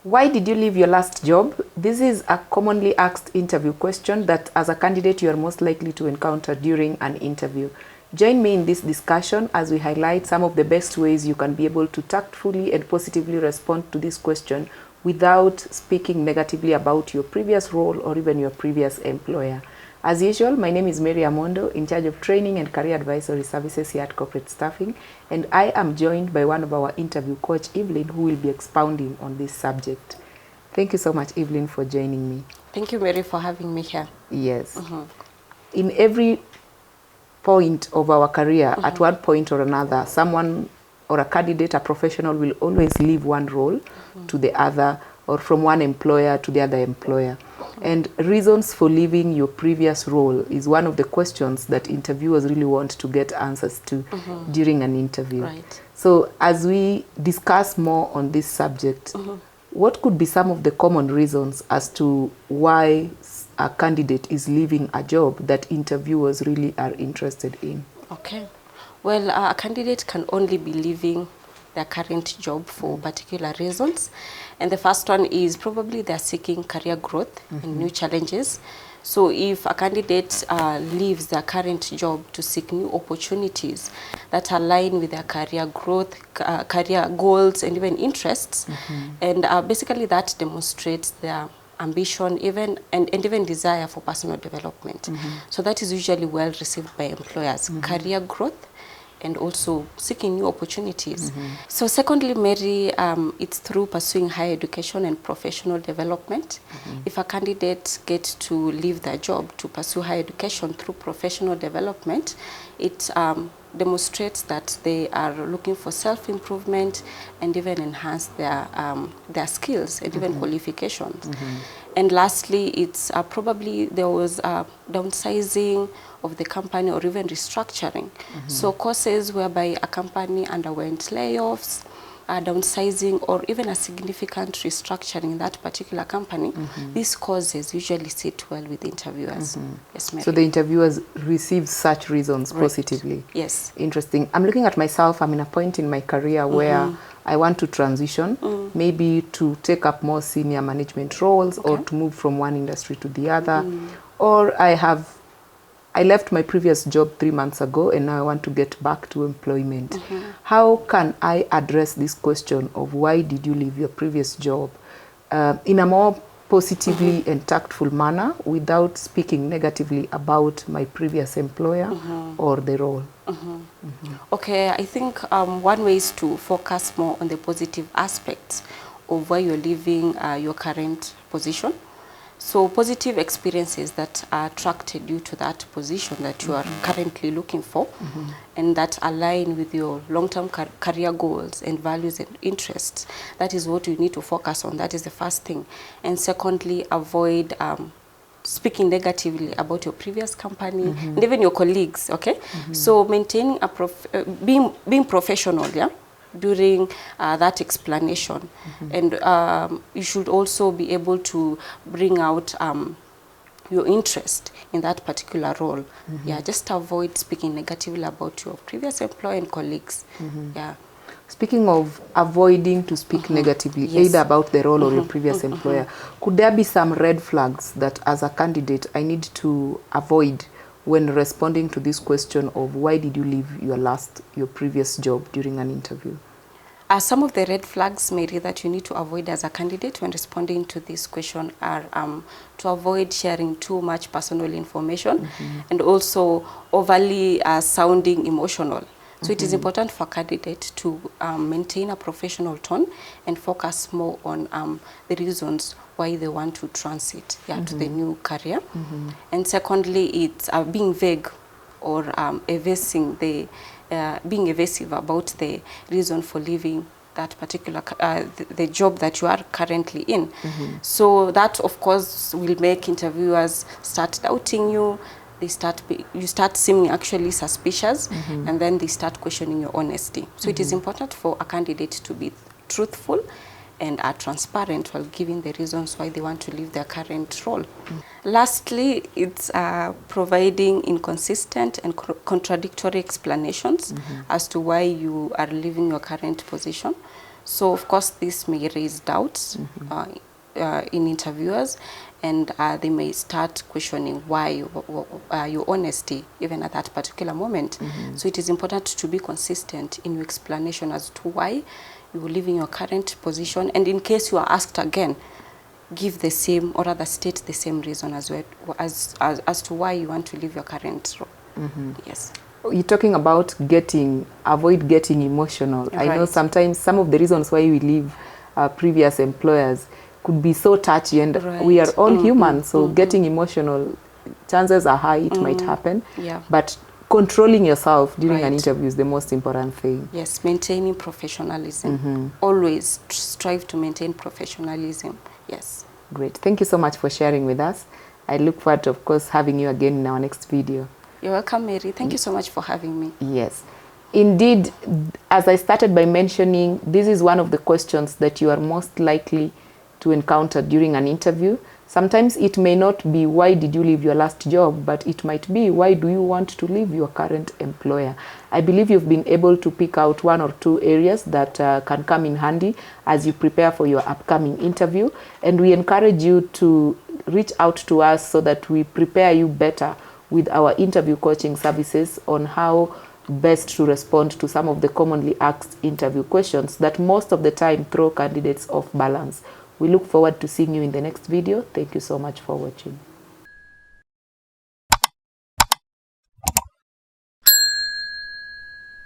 Why did you leave your last job? This is a commonly asked interview question that as a candidate you are most likely to encounter during an interview. Join me in this discussion as we highlight some of the best ways you can be able to tactfully and positively respond to this question without speaking negatively about your previous role or even your previous employer. As usual, my name is Mary Amondo, in charge of training and career advisory services here at Corporate Staffing, and I am joined by one of our interview coach, Evelyn, who will be expounding on this subject. Thank you so much, Evelyn, for joining me. Thank you, Mary, for having me here. Yes. In every point of our career, at one point or another, someone or a candidate, a professional, will always leave one role to the other, or from one employer to the other employer. And reasons for leaving your previous role is one of the questions that interviewers really want to get answers to during an interview. Right. So as we discuss more on this subject, what could be some of the common reasons as to why a candidate is leaving a job that interviewers really are interested in? Okay. Well, a candidate can only be leaving their current job for particular reasons. And the first one is probably they're seeking career growth and new challenges. So if a candidate leaves their current job to seek new opportunities that align with their career growth, career goals, and even interests, and basically that demonstrates their ambition and even desire for personal development. So that is usually well received by employers, career growth and also seeking new opportunities. So secondly, Mary, it's through pursuing higher education and professional development. If a candidate gets to leave their job to pursue higher education through professional development, it demonstrates that they are looking for self-improvement and even enhance their skills and even qualifications. And lastly, it's probably there was downsizing of the company or even restructuring. So causes whereby a company underwent layoffs, downsizing, or even a significant restructuring in that particular company, these causes usually sit well with interviewers. Yes, Mary. So the interviewers receive such reasons positively. Yes. Interesting. I'm looking at myself. I'm in a point in my career where I want to transition, maybe to take up more senior management roles or to move from one industry to the other. Or I left my previous job 3 months ago and now I want to get back to employment. How can I address this question of why did you leave your previous job in a more positively and tactful manner without speaking negatively about my previous employer or the role? Okay, I think one way is to focus more on the positive aspects of why you're leaving your current position. So positive experiences that attracted you to that position that you are currently looking for and that align with your long-term career goals and values and interests. That is what you need to focus on. That is the first thing. And secondly, avoid speaking negatively about your previous company and even your colleagues, okay? So maintaining being professional, yeah? During that explanation. And you should also be able to bring out your interest in that particular role. Yeah, just avoid speaking negatively about your previous employer and colleagues. Yeah. Speaking of avoiding to speak negatively, either about the role or your previous employer, could there be some red flags that as a candidate I need to avoid when responding to this question of why did you leave your previous job during an interview? Some of the red flags, Mary, that you need to avoid as a candidate when responding to this question are to avoid sharing too much personal information and also overly sounding emotional. So it is important for a candidate to maintain a professional tone and focus more on the reasons why they want to transit to the new career. And secondly, it's being vague or being evasive about the reason for leaving that particular the job that you are currently in. So that, of course, will make interviewers start doubting you. You start seeming actually suspicious, and then they start questioning your honesty. So it is important for a candidate to be truthful and are transparent while giving the reasons why they want to leave their current role. Lastly, it's providing inconsistent and contradictory explanations as to why you are leaving your current position. So of course this may raise doubts in interviewers, and they may start questioning why your honesty even at that particular moment. So it is important to be consistent in your explanation as to why you are leaving your current position, and in case you are asked again, give the same, or rather state the same reason as well as to why you want to leave your current role. Yes. You're talking about avoid getting emotional. I know sometimes some of the reasons why we leave previous employers could be so touchy, and we are all human, so getting emotional, chances are high it might happen. Yeah. But controlling yourself during an interview is the most important thing. Yes, maintaining professionalism. Always strive to maintain professionalism. Yes. Great. Thank you so much for sharing with us. I look forward to, of course, having you again in our next video. You're welcome, Mary. Thank you so much for having me. Yes. Indeed, as I started by mentioning, this is one of the questions that you are most likely to encounter during an interview. Sometimes it may not be why did you leave your last job, but it might be why do you want to leave your current employer. I believe you've been able to pick out one or two areas that can come in handy as you prepare for your upcoming interview, and we encourage you to reach out to us so that we prepare you better with our interview coaching services on how best to respond to some of the commonly asked interview questions that most of the time throw candidates off balance. We look forward to seeing you in the next video. Thank you so much for watching.